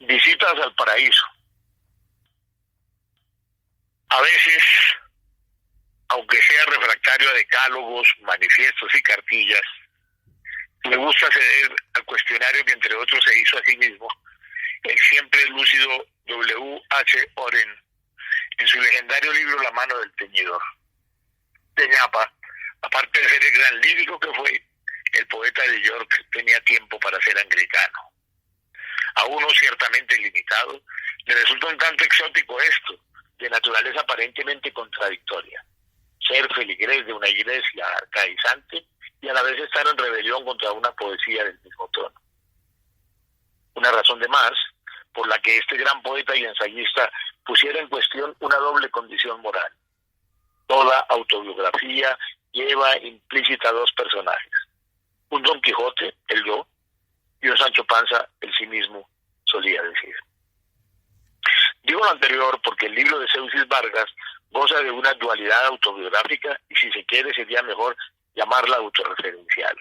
Visitas al paraíso. A veces, aunque sea refractario a decálogos, manifiestos y cartillas, me gusta ceder al cuestionario que entre otros se hizo a sí mismo el siempre lúcido W. H. Auden en su legendario libro La mano del teñidor. De ñapa, aparte de ser el gran lírico que fue, el poeta de York tenía tiempo para ser anglicano. A uno ciertamente limitado, le resulta un tanto exótico esto, de naturaleza aparentemente contradictoria. Ser feligrés de una iglesia arcaizante y a la vez estar en rebelión contra una poesía del mismo tono. Una razón de más por la que este gran poeta y ensayista pusiera en cuestión una doble condición moral. Toda autobiografía lleva implícita dos personajes. Un Don Quijote, el yo, y un Sancho Panza, el sí mismo, solía decir. Digo lo anterior porque el libro de Seuxis Vargas goza de una dualidad autobiográfica y, si se quiere, sería mejor llamarla autorreferencial.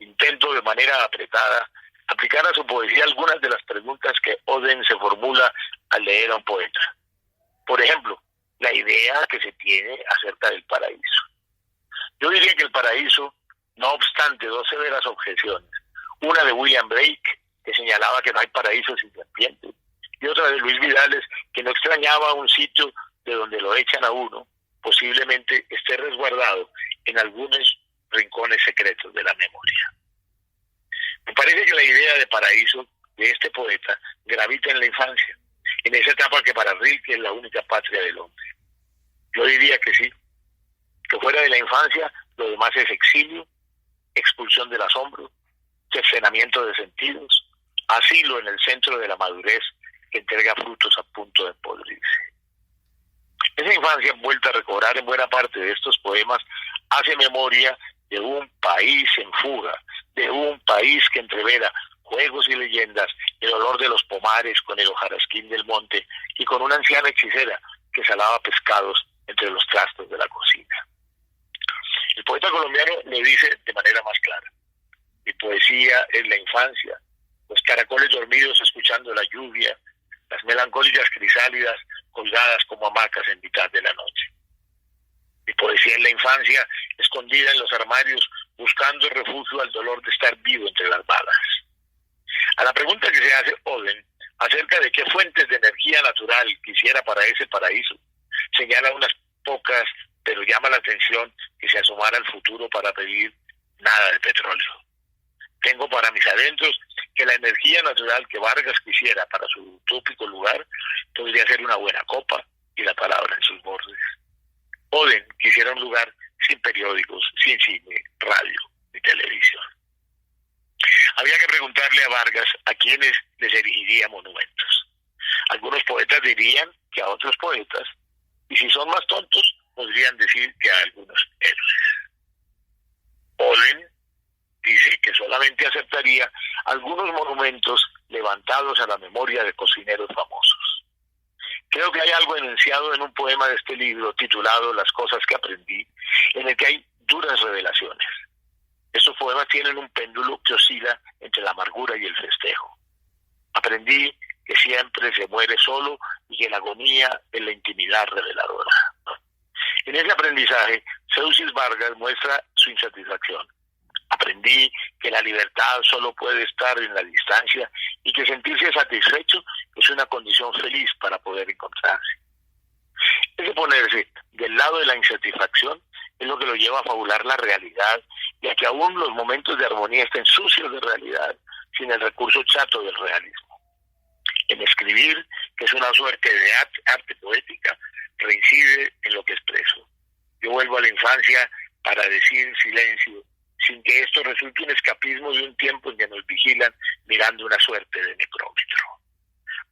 Intento de manera apretada aplicar a su poesía algunas de las preguntas que Auden se formula al leer a un poeta. Por ejemplo, la idea que se tiene acerca del paraíso. Yo diría que el paraíso, no obstante dos severas objeciones, una de William Blake, que señalaba que no hay paraíso sin serpientes, y otra de Luis Vidales, que no extrañaba un sitio de donde lo echan a uno, posiblemente esté resguardado en algunos rincones secretos de la memoria. Me parece que la idea de paraíso de este poeta gravita en la infancia, en esa etapa que para Rilke es la única patria del hombre. Yo diría que sí, que fuera de la infancia lo demás es exilio, expulsión del asombro, cercenamiento de sentidos, asilo en el centro de la madurez que entrega frutos a punto de podrirse. Esa infancia, vuelta a recobrar en buena parte de estos poemas, hace memoria de un país en fuga, de un país que entrevera juegos y leyendas, el olor de los pomares con el hojarasquín del monte y con una anciana hechicera que salaba pescados entre los trastos de la cocina. El poeta colombiano le dice de manera más clara: mi poesía es la infancia, los caracoles dormidos escuchando la lluvia, las melancólicas crisálidas colgadas como hamacas en mitad de la noche. Mi poesía es la infancia escondida en los armarios buscando refugio al dolor de estar vivo entre las balas. A la pregunta que se hace Auden acerca de qué fuentes de energía natural quisiera para ese paraíso, señala unas pocas, pero llama la atención que se asomara al futuro para pedir nada de petróleo. Tengo para mis adentros que la energía natural que Vargas quisiera para su utópico lugar podría ser una buena copa y la palabra en sus bordes. Auden quisiera un lugar sin periódicos, sin cine, radio ni televisión. Había que preguntarle a Vargas a quienes les erigiría monumentos. Algunos poetas dirían que a otros poetas, y si son más tontos, podrían decir que a algunos héroes. Auden dice que solamente aceptaría algunos monumentos levantados a la memoria de cocineros famosos. Creo que hay algo enunciado en un poema de este libro titulado Las cosas que aprendí, en el que hay duras revelaciones. Estos poemas tienen un péndulo que oscila entre la amargura y el festejo. Aprendí que siempre se muere solo y que la agonía es la intimidad reveladora. En ese aprendizaje, Seuxis Vargas muestra su insatisfacción. Aprendí que la libertad solo puede estar en la distancia y que sentirse satisfecho es una condición feliz para poder encontrarse. Ese ponerse del lado de la insatisfacción es lo que lo lleva a fabular la realidad y a que aún los momentos de armonía estén sucios de realidad, sin el recurso chato del realismo. En escribir, que es una suerte de arte poética, reincide en lo que expreso. Yo vuelvo a la infancia para decir silencio, sin que esto resulte un escapismo de un tiempo en que nos vigilan mirando una suerte de necrómetro.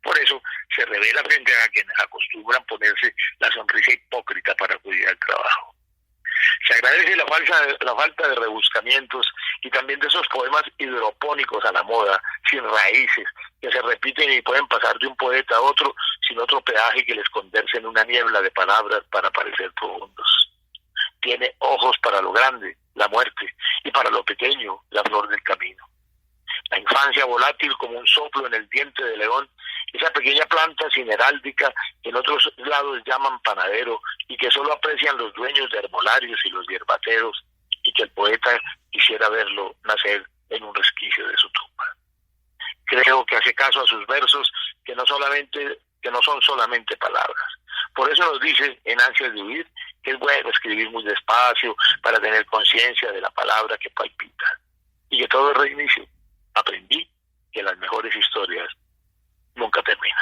Por eso se revela frente a quienes acostumbran ponerse la sonrisa hipócrita para acudir al trabajo. Se agradece la falta de rebuscamientos y también de esos poemas hidropónicos a la moda, sin raíces, que se repiten y pueden pasar de un poeta a otro sin otro peaje que el esconderse en una niebla de palabras para parecer profundos. Tiene ojos para lo grande, la muerte, y para lo pequeño, la flor del camino. La infancia volátil como un soplo en el diente de león, esa pequeña planta sin heráldica que en otros lados llaman panadero y que solo aprecian los dueños de herbolarios y los hierbateros, y que el poeta quisiera verlo nacer en un resquicio de su tumba. Creo que hace caso a sus versos que no son solamente palabras. Por eso nos dice en Ansias de Huir que es bueno escribir muy despacio para tener conciencia de la palabra que palpita, y que todo es reinicio. Aprendí que las mejores historias nunca terminan.